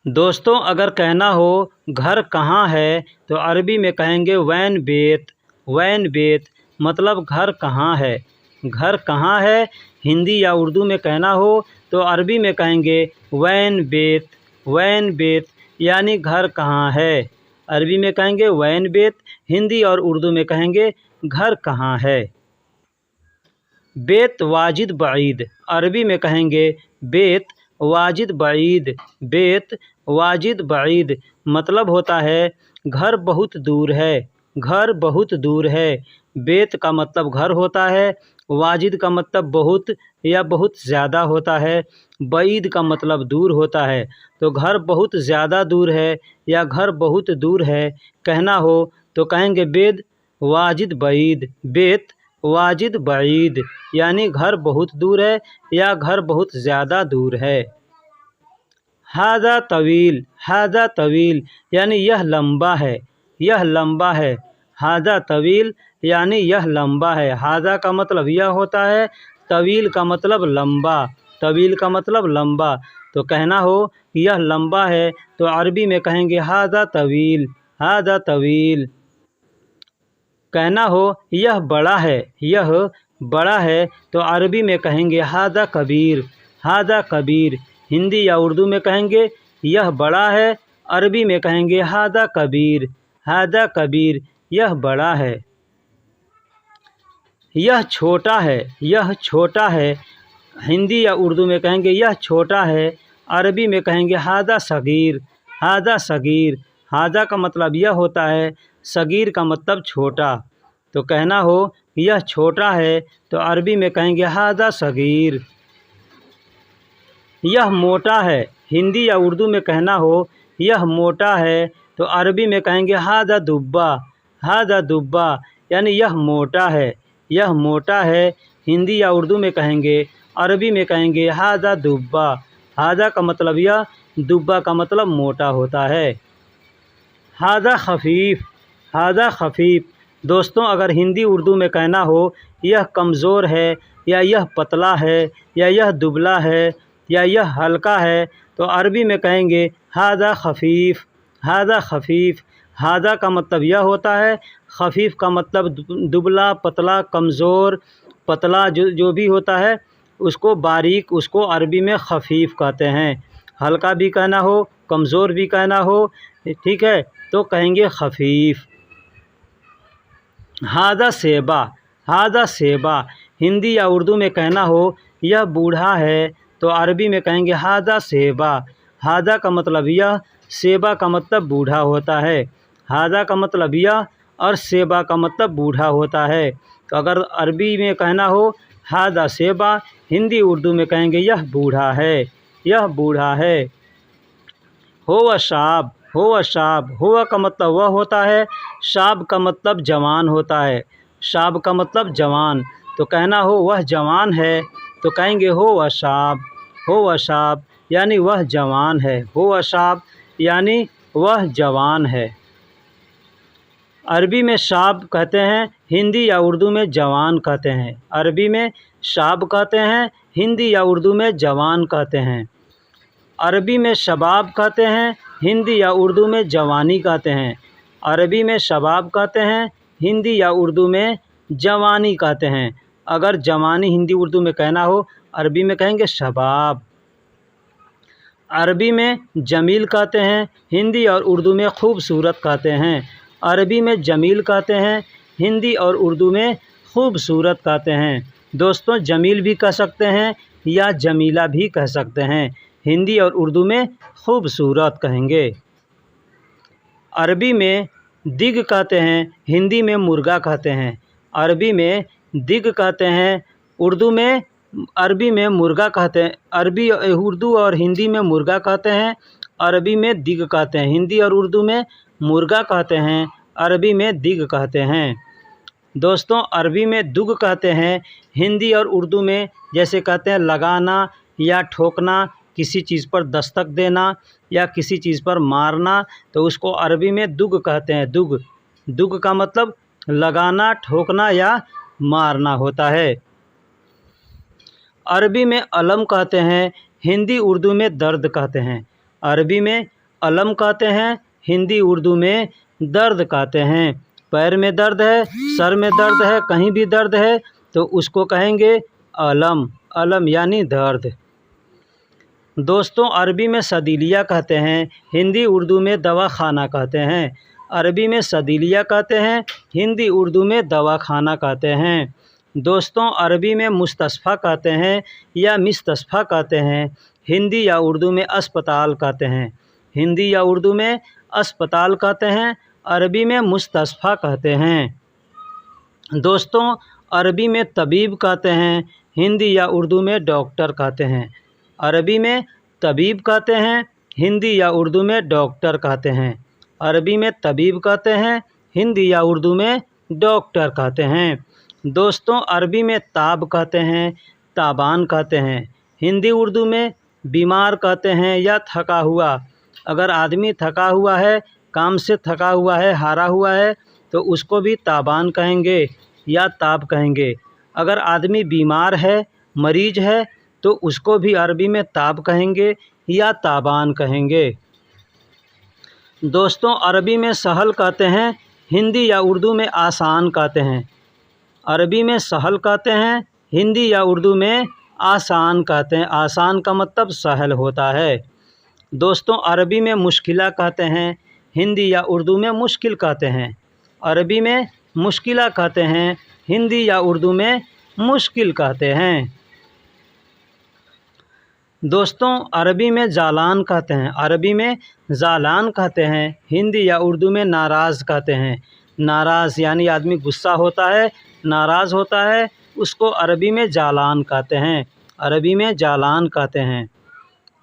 दोस्तों, अगर कहना हो घर कहाँ है तो अरबी में कहेंगे वैन बेत। वैन बेत मतलब घर कहाँ है। घर कहाँ है हिंदी या उर्दू में कहना हो तो अरबी में कहेंगे वैन बेत। वैन बेत यानी घर कहाँ है। अरबी में कहेंगे वैन बेत, हिंदी और उर्दू में कहेंगे घर कहाँ है। बेत वाजिद बईद, अरबी में कहेंगे बेत वाजिद बईद। बेत वाजिद बईद मतलब होता है घर बहुत दूर है। घर बहुत दूर है। बेत का मतलब घर होता है, वाजिद का मतलब बहुत या बहुत ज़्यादा होता है, बईद का मतलब दूर होता है। तो घर बहुत ज़्यादा दूर है या घर बहुत दूर है कहना हो तो कहेंगे बेत वाजिद बईद। बेत वाजिद बईद यानी घर बहुत दूर है या घर बहुत ज़्यादा दूर है। हादा तवील, हादा तवील यानी यह लंबा है। यह लंबा है। हादा तवील यानी यह लंबा है। हादा का मतलब यह होता है, तवील का मतलब लंबा। तवील का मतलब लंबा। तो कहना हो यह लंबा है तो अरबी में कहेंगे हादा तवील। हादा तवील। कहना हो यह बड़ा है, यह बड़ा है तो अरबी में कहेंगे हादा कबीर। हादा कबीर। हिंदी या उर्दू में कहेंगे यह बड़ा है, अरबी में कहेंगे हादा कबीर। हादा कबीर यह बड़ा है। यह छोटा है, यह छोटा है। हिंदी या उर्दू में कहेंगे यह छोटा है, अरबी में कहेंगे हादा सगीर। हादा सगीर। हादा का मतलब यह होता है, सगीर का मतलब छोटा। तो कहना हो यह छोटा है तो अरबी में कहेंगे हादा सगीर। यह मोटा है। हिंदी या उर्दू में कहना हो यह मोटा है तो अरबी में कहेंगे हादा दुब्बा। हादा दुब्बा यानी यह मोटा है। यह मोटा है। हिंदी या उर्दू में कहेंगे, अरबी में कहेंगे हादा दुब्बा। हादा का मतलब यह, दुब्बा का मतलब मोटा होता है। हादा खफीफ। हादा खफीफ। दोस्तों, अगर हिंदी उर्दू में कहना हो यह कमज़ोर है या यह पतला है या यह दुबला है या यह हल्का है तो अरबी में कहेंगे हादा खफीफ। हादा खफीफ। हादा का मतलब यह होता है, खफीफ का मतलब दुबला, पतला, कमज़ोर, पतला जो भी होता है उसको बारीक, उसको अरबी में खफीफ कहते हैं। हल्का भी कहना हो, कमज़ोर भी कहना हो, ठीक है, तो कहेंगे खफीफ। हादा सेबा। हादा सेबा। हिंदी या उर्दू में कहना हो यह बूढ़ा है तो अरबी में कहेंगे हादा सेबा। हादा का मतलब यह, सेबा का मतलब बूढ़ा होता है। हादा का मतलब यह और सेबा का मतलब बूढ़ा होता है। तो अगर अरबी में कहना हो हादा सेबा, हिंदी उर्दू में कहेंगे यह बूढ़ा है। यह बूढ़ा है। हो शाब। हो शाब। हो का मतलब वह होता है, शाब का मतलब जवान होता है। शाब का मतलब जवान। तो कहना हो वह जवान है तो कहेंगे हो अशाब। हो अशाब यानी वह जवान है। हो अशाब यानी वह जवान है। अरबी में शाब कहते हैं, हिंदी या उर्दू में जवान कहते हैं। अरबी में शाब कहते हैं, हिंदी या उर्दू में जवान कहते हैं। अरबी में शबाब कहते हैं, हिंदी या उर्दू में जवानी कहते हैं। अरबी में शबाब कहते हैं, हिंदी या उर्दू में जवानी कहते हैं। अगर जवानी हिंदी उर्दू में कहना हो, अरबी में कहेंगे शबाब। अरबी में जमील कहते हैं, हिंदी और उर्दू में खूबसूरत कहते हैं। अरबी में जमील कहते हैं, हिंदी और उर्दू में खूबसूरत कहते हैं। दोस्तों, जमील भी कह सकते हैं या जमीला भी कह सकते हैं। हिंदी और उर्दू में खूबसूरत कहेंगे। अरबी में दिग कहते हैं, हिंदी में मुर्गा कहते हैं। अरबी में दिग कहते हैं, उर्दू में, अरबी में मुर्गा कहते हैं। अरबी, उर्दू और हिंदी में मुर्गा कहते हैं, अरबी में दिग कहते हैं। हिंदी और उर्दू में मुर्गा कहते हैं, अरबी में दिग कहते हैं। दोस्तों, अरबी में दुग कहते हैं, हिंदी और उर्दू में जैसे कहते हैं लगाना या ठोकना, किसी चीज़ पर दस्तक देना या किसी चीज़ पर मारना, तो उसको अरबी में दुग कहते हैं। दुग। दुग का मतलब लगाना, ठोकना या मारना होता है। अरबी में अलम कहते हैं, हिंदी उर्दू में दर्द कहते हैं। अरबी में अलम कहते हैं, हिंदी उर्दू में दर्द कहते हैं। पैर में दर्द है, सर में दर्द है, कहीं भी दर्द है तो उसको कहेंगे अलम, अलम यानी दर्द। दोस्तों अरबी में सदीलिया कहते हैं, हिंदी उर्दू में दवाखाना कहते हैं। अरबी में सदीलिया कहते हैं, हिंदी उर्दू में दवाखाना कहते हैं। दोस्तों अरबी में मुस्तशफ़ा कहते हैं या मिस्तशफ़ा कहते हैं, हिंदी या उर्दू में अस्पताल कहते हैं। हिंदी या उर्दू में अस्पताल कहते हैं, अरबी में मुस्तशफ़ा कहते हैं। दोस्तों अरबी में तबीब कहते हैं, हिंदी या उर्दू में डॉक्टर कहते हैं। अरबी में तबीब कहते हैं, हिंदी या उर्दू में डॉक्टर कहते हैं। अरबी में तबीब कहते हैं, हिंदी या उर्दू में डॉक्टर कहते हैं। दोस्तों अरबी में ताब कहते हैं, ताबान कहते हैं। हिंदी उर्दू में बीमार कहते हैं या थका हुआ। अगर आदमी थका हुआ है, काम से थका हुआ है, हारा हुआ है तो उसको भी ताबान कहेंगे या ताब कहेंगे। अगर आदमी बीमार है, मरीज है तो उसको भी अरबी में ताब कहेंगे या ताबान कहेंगे। दोस्तों अरबी में सहल कहते हैं, हिंदी या उर्दू में आसान कहते हैं। अरबी में सहल कहते हैं, हिंदी या उर्दू में आसान कहते हैं। आसान का मतलब सहल होता है। दोस्तों अरबी में मुश्किला कहते हैं, हिंदी या उर्दू में मुश्किल कहते हैं। अरबी में मुश्किला कहते हैं, हिंदी या उर्दू में मुश्किल कहते हैं। दोस्तों अरबी में जालान कहते हैं, अरबी में जालान कहते हैं, हिंदी या उर्दू में नाराज़ कहते हैं। नाराज़ यानी आदमी गुस्सा होता है, नाराज़ होता है, उसको अरबी में जालान कहते हैं। अरबी में जालान कहते हैं।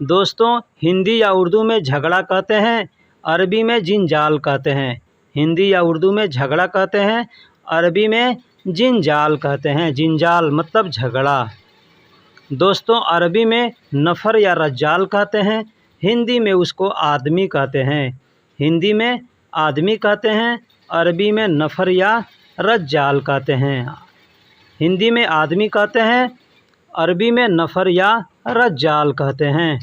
दोस्तों हिंदी या उर्दू में झगड़ा कहते हैं, अरबी में जिंजाल कहते हैं। हिंदी या उर्दू में झगड़ा कहते हैं, अरबी में जिंजाल कहते हैं। जिंजाल मतलब झगड़ा। दोस्तों अरबी में नफ़र या रज्जाल कहते हैं, हिंदी में उसको आदमी कहते हैं। हिंदी में आदमी कहते हैं, अरबी में नफ़र या रज्जाल कहते हैं। हिंदी में आदमी कहते हैं, अरबी में नफ़र या रज्जाल कहते हैं।